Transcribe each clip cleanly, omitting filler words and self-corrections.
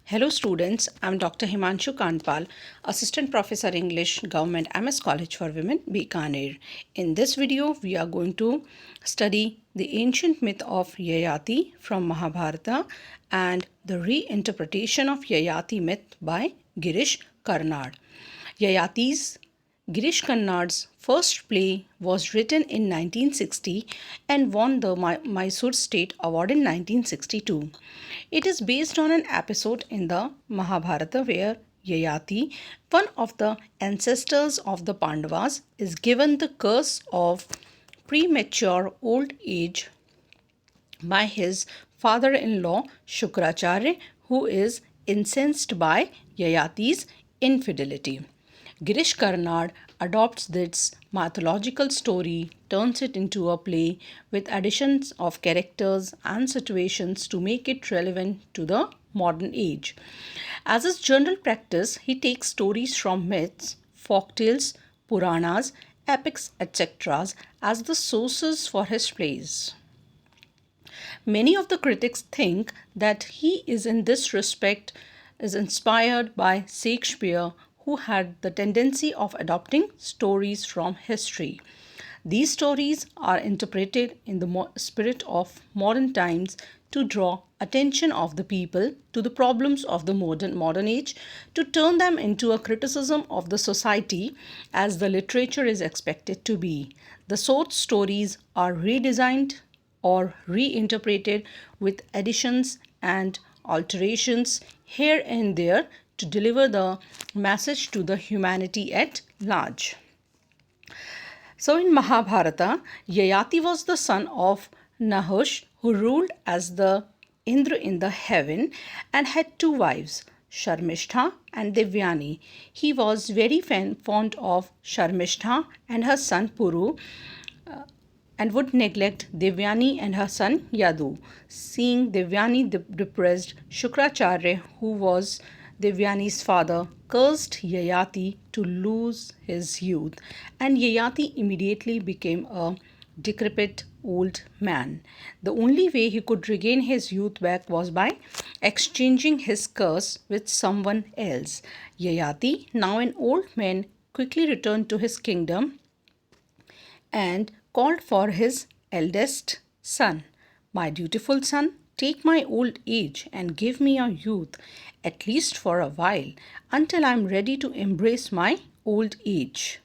Hello students, I'm Dr. Himanshu Kandpal, Assistant Professor English, Government MS College for Women, Bikaner. In this video, we are going to study the ancient myth of Yayati from Mahabharata and the reinterpretation of Yayati myth by Girish Karnad. Girish Karnad's first play was written in 1960 and won the Mysore State Award in 1962. It is based on an episode in the Mahabharata where Yayati, one of the ancestors of the Pandavas, is given the curse of premature old age by his father-in-law Shukracharya, who is incensed by Yayati's infidelity. Girish Karnad adopts this mythological story, turns it into a play with additions of characters and situations to make it relevant to the modern age. As his general practice, he takes stories from myths, folktales, Puranas, epics, etc. as the sources for his plays. Many of the critics think that he is in this respect is inspired by Shakespeare, who had the tendency of adopting stories from history. These stories are interpreted in the spirit of modern times to draw attention of the people to the problems of the modern age, to turn them into a criticism of the society as the literature is expected to be. The short stories are redesigned or reinterpreted with additions and alterations here and there to deliver the message to the humanity at large. So in Mahabharata, Yayati was the son of Nahush, who ruled as the Indra in the heaven and had two wives, Sharmishtha and Devyani. He was very fond of Sharmishtha and her son Puru, and would neglect Devyani and her son Yadu. Seeing Devyani depressed, Shukracharya, who was Devyani's father, cursed Yayati to lose his youth, and Yayati immediately became a decrepit old man. The only way he could regain his youth back was by exchanging his curse with someone else. Yayati, now an old man, quickly returned to his kingdom and called for his eldest son. My dutiful son, take my old age and give me your youth, at least for a while, until I am ready to embrace my old age.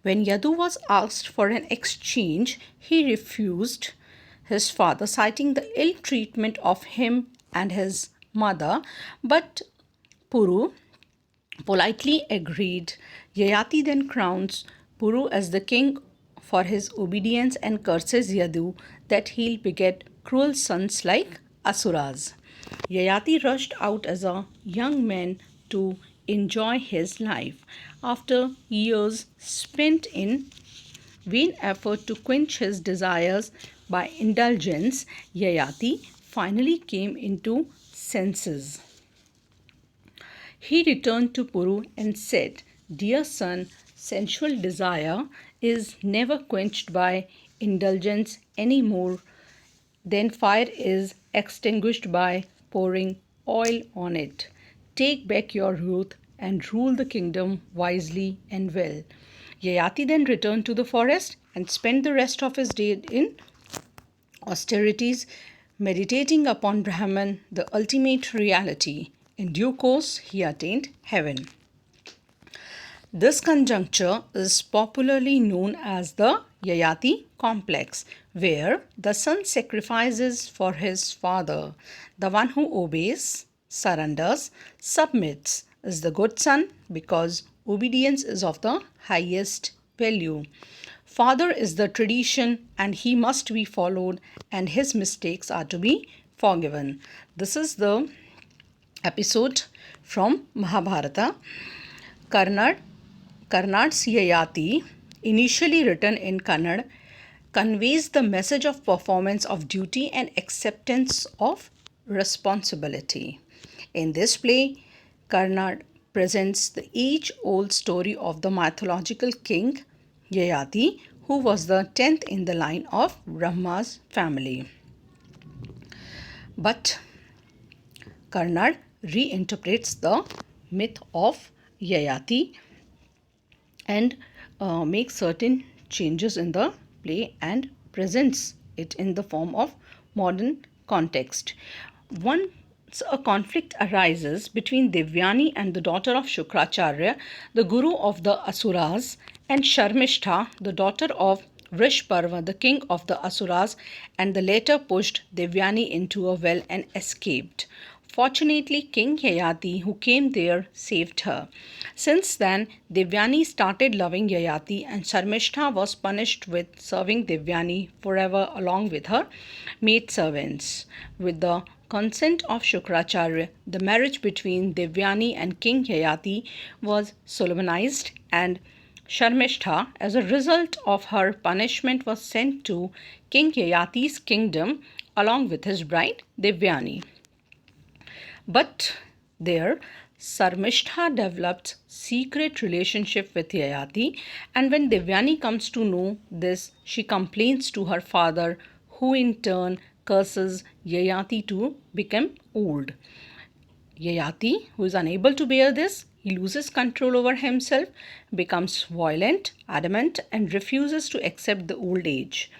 When Yadu was asked for an exchange, he refused his father, citing the ill treatment of him and his mother, but Puru politely agreed. Yayati then crowns Puru as the king for his obedience and curses Yadu that he'll beget cruel sons like Asuras. Yayati rushed out as a young man to enjoy his life. After years spent in vain effort to quench his desires by indulgence, Yayati finally came into senses. He returned to Puru and said, "Dear son, sensual desire is never quenched by indulgence any more than fire is extinguished by pouring oil on it. Take back your youth and rule the kingdom wisely and well." Yayati then returned to the forest and spent the rest of his day in austerities, meditating upon Brahman, the ultimate reality. In due course, he attained heaven. This conjuncture is popularly known as the Yayati complex, where the son sacrifices for his father. The one who obeys, surrenders, submits is the good son because obedience is of the highest value. Father is the tradition and he must be followed, and his mistakes are to be forgiven. This is the episode from Mahabharata. Karnad's Yayati, initially written in Kannada, conveys the message of performance of duty and acceptance of responsibility. In this play, Karnad presents the age-old story of the mythological king Yayati, who was the 10th in the line of Brahma's family. But Karnad reinterprets the myth of Yayati and makes certain changes in the play and presents it in the form of modern context. Once a conflict arises between Devyani and the daughter of Shukracharya, the guru of the Asuras, and Sharmishtha, the daughter of Vrishparva, the king of the Asuras, and the latter pushed Devyani into a well and escaped. Fortunately, King Yayati, who came there, saved her. Since then, Devyani started loving Yayati, and Sharmishtha was punished with serving Devyani forever along with her maidservants. With the consent of Shukracharya, the marriage between Devyani and King Yayati was solemnized, and Sharmishtha, as a result of her punishment, was sent to King Yayati's kingdom along with his bride Devyani. But there, Sarmishtha developed secret relationship with Yayati, and when Devyani comes to know this, she complains to her father, who in turn curses Yayati to become old. Yayati, who is unable to bear this, he loses control over himself, becomes violent, adamant, and refuses to accept the old age.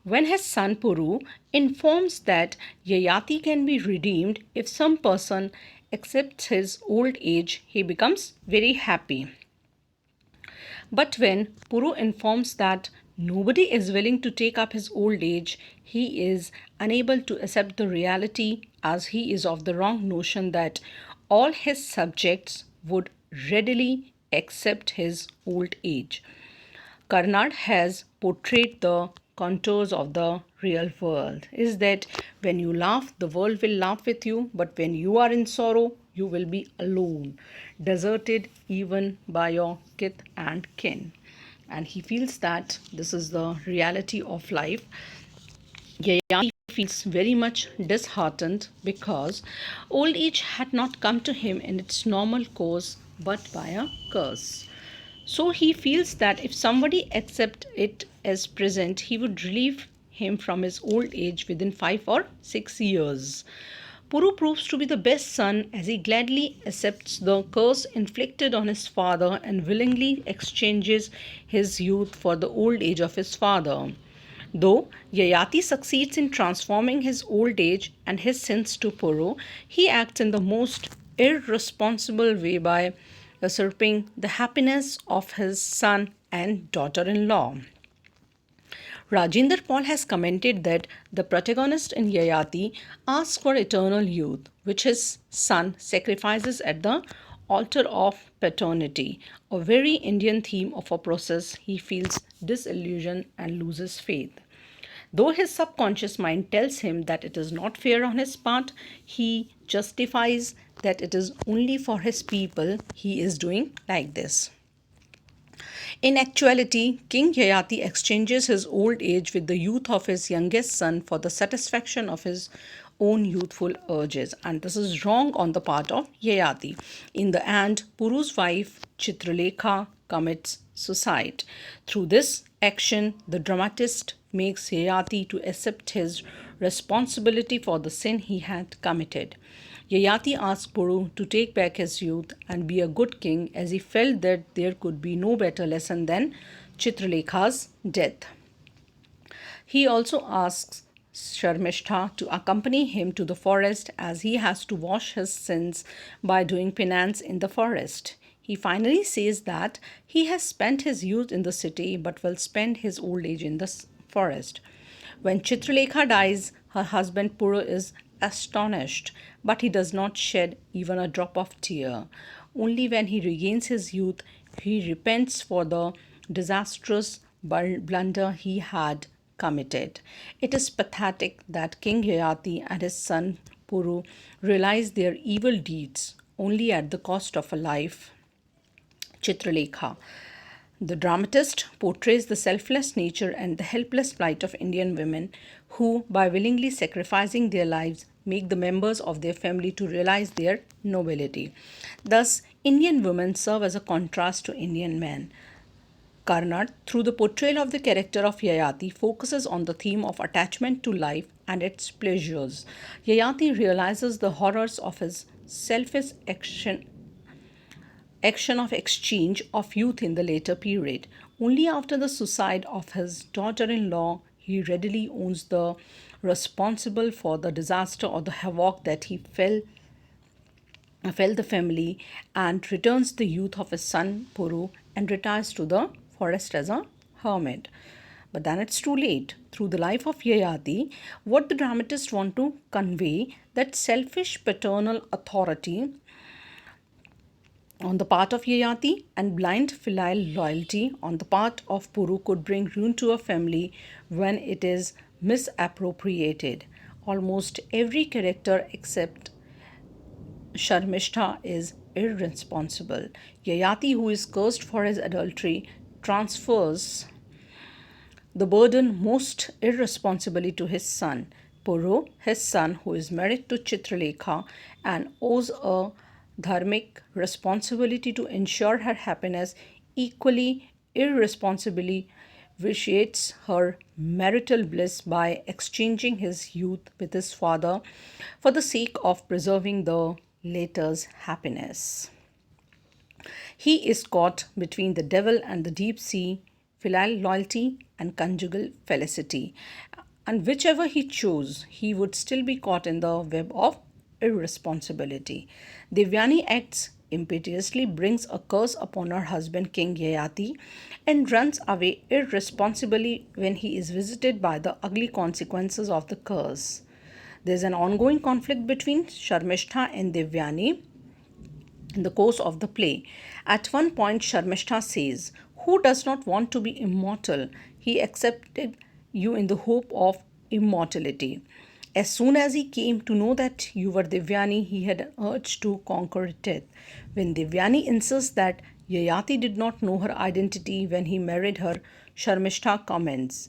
When his son Puru informs that Yayati can be redeemed if some person accepts his old age, he becomes very happy. But when Puru informs that nobody is willing to take up his old age, he is unable to accept the reality, as he is of the wrong notion that all his subjects would readily accept his old age. Karnad has portrayed the contours of the real world. Is that when you laugh, the world will laugh with you, but when you are in sorrow, you will be alone, deserted even by your kith and kin. And he feels that this is the reality of life. Yayati feels very much disheartened because old age had not come to him in its normal course but by a curse. So he feels that if somebody accepts it as present, he would relieve him from his old age within 5 or 6 years. Puru proves to be the best son as he gladly accepts the curse inflicted on his father and willingly exchanges his youth for the old age of his father. Though Yayati succeeds in transforming his old age and his sins to Puru, he acts in the most irresponsible way by usurping the happiness of his son and daughter in law. Rajinder Paul has commented that the protagonist in Yayati asks for eternal youth, which his son sacrifices at the altar of paternity, a very Indian theme of a process he feels disillusioned and loses faith. Though his subconscious mind tells him that it is not fair on his part, he justifies that it is only for his people he is doing like this. In actuality, King Yayati exchanges his old age with the youth of his youngest son for the satisfaction of his own youthful urges, and this is wrong on the part of Yayati. In the end, Puru's wife Chitralekha commits suicide. Through this action, the dramatist makes Yayati to accept his responsibility for the sin he had committed. Yayati asked Puru to take back his youth and be a good king, as he felt that there could be no better lesson than Chitralekha's death. He also asks Sharmishtha to accompany him to the forest, as he has to wash his sins by doing penance in the forest. He finally says that he has spent his youth in the city but will spend his old age in the forest. When Chitralekha dies, her husband Puru is astonished, but he does not shed even a drop of tear. Only when he regains his youth, he repents for the disastrous blunder he had committed. It is pathetic that King Yayati and his son Puru realize their evil deeds only at the cost of a life. Chitralekha. The dramatist portrays the selfless nature and the helpless plight of Indian women who, by willingly sacrificing their lives, make the members of their family to realize their nobility. Thus, Indian women serve as a contrast to Indian men. Karnad, through the portrayal of the character of Yayati, focuses on the theme of attachment to life and its pleasures. Yayati realizes the horrors of his selfish action of exchange of youth in the later period. Only after the suicide of his daughter-in-law he readily owns the responsible for the disaster or the havoc that he fell the family, and returns the youth of his son Puru and retires to the forest as a hermit. But then it's too late. Through the life of Yayati, what the dramatist want to convey that selfish paternal authority on the part of Yayati and blind filial loyalty on the part of Puru could bring ruin to a family when it is misappropriated. Almost every character except Sharmishta is irresponsible. Yayati, who is cursed for his adultery, transfers the burden most irresponsibly to his son. Puru, his son, who is married to Chitralekha and owes a dharmic responsibility to ensure her happiness, equally irresponsibly vitiates her marital bliss by exchanging his youth with his father for the sake of preserving the latter's happiness. He is caught between the devil and the deep sea, filial loyalty and conjugal felicity. And whichever he chose, he would still be caught in the web of irresponsibility. Devyani acts impetuously, brings a curse upon her husband King Yayati, and runs away irresponsibly when he is visited by the ugly consequences of the curse. There is an ongoing conflict between Sharmishta and Devyani in the course of the play. At one point, Sharmishta says, "Who does not want to be immortal? He accepted you in the hope of immortality. As soon as he came to know that you were Devyani, he had an urge to conquer death. When Devyani insists that Yayati did not know her identity when he married her, Sharmishta comments,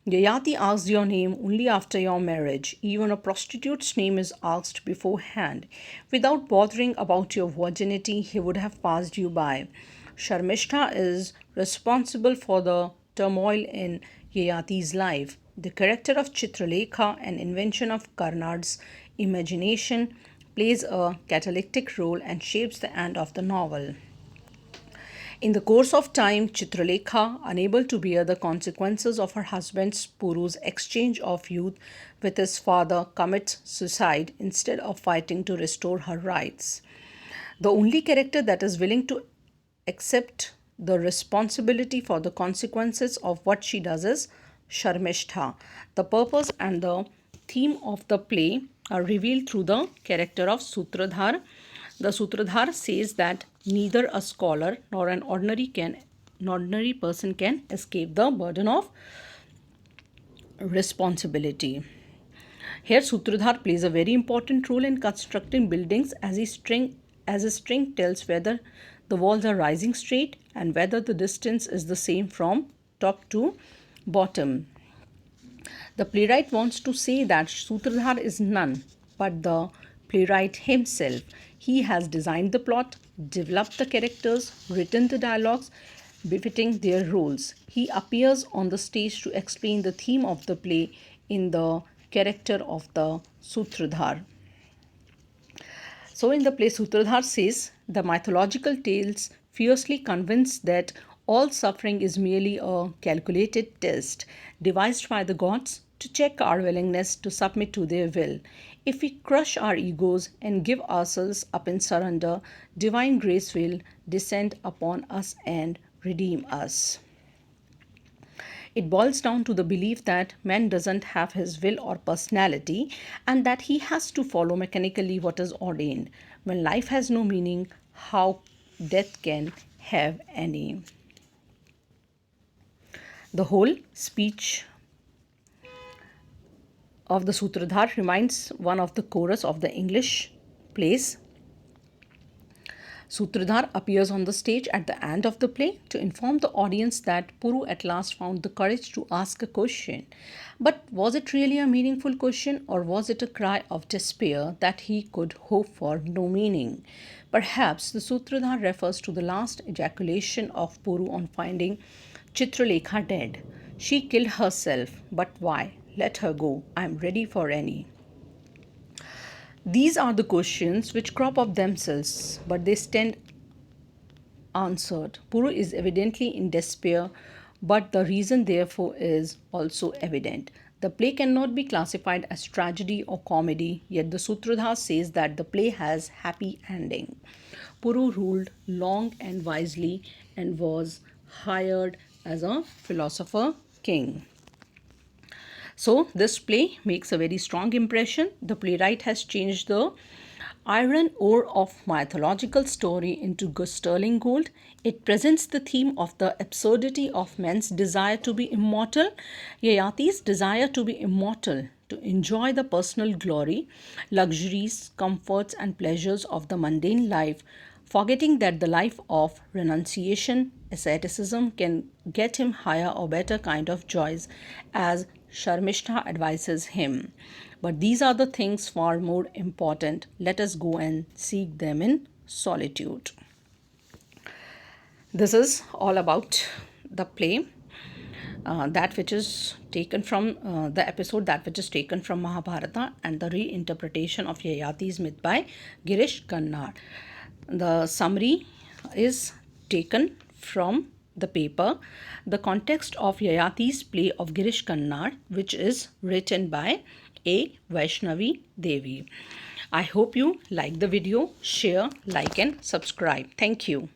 Yayati asked your name only after your marriage. Even a prostitute's name is asked beforehand. Without bothering about your virginity, he would have passed you by. Sharmishta is responsible for the turmoil in Yayati's life. The character of Chitralekha, an invention of Karnad's imagination, plays a catalytic role and shapes the end of the novel. In the course of time, Chitralekha, unable to bear the consequences of her husband's Puru's exchange of youth with his father, commits suicide instead of fighting to restore her rights. The only character that is willing to accept the responsibility for the consequences of what she does is Sharmishta. The purpose and the theme of the play are revealed through the character of Sutradhar. The Sutradhar says that neither a scholar nor an ordinary person can escape the burden of responsibility. Here Sutradhar plays a very important role in constructing buildings as a string tells whether the walls are rising straight and whether the distance is the same from top to bottom. The playwright wants to say that Sutradhar is none but the playwright himself. He has designed the plot, developed the characters, written the dialogues befitting their roles. He appears on the stage to explain the theme of the play in the character of the Sutradhar. So in the play, Sutradhar says the mythological tales fiercely convince that all suffering is merely a calculated test devised by the gods to check our willingness to submit to their will. If we crush our egos and give ourselves up in surrender, divine grace will descend upon us and redeem us. It boils down to the belief that man doesn't have his will or personality and that he has to follow mechanically what is ordained. When life has no meaning, how death can have any? The whole speech of the Sutradhar reminds one of the chorus of the English plays. Sutradhar appears on the stage at the end of the play to inform the audience that Puru at last found the courage to ask a question. But was it really a meaningful question, or was it a cry of despair that he could hope for no meaning? Perhaps the Sutradhar refers to the last ejaculation of Puru on finding Chitralekha dead. She killed herself, but why? Let her go. I am ready for any. These are the questions which crop up themselves, but they stand answered. Puru is evidently in despair, but the reason therefore is also evident. The play cannot be classified as tragedy or comedy, yet the Sutradhar says that the play has happy ending. Puru ruled long and wisely and was hired as a philosopher king. So, this play makes a very strong impression. The playwright has changed the iron ore of mythological story into sterling gold. It presents the theme of the absurdity of men's desire to be immortal, Yayati's desire to be immortal, to enjoy the personal glory, luxuries, comforts, and pleasures of the mundane life, forgetting that the life of renunciation, asceticism can get him higher or better kind of joys, as Sharmishta advises him. But these are the things far more important. Let us go and seek them in solitude. This is all about the play. That which is taken from the episode that which is taken from Mahabharata, and the reinterpretation of Yayati's myth by Girish Karnad. The summary is taken from the paper, The Context of Yayati's Play of Girish Karnad, which is written by A. Vaishnavi Devi. I hope you like the video. Share, like and subscribe. Thank you.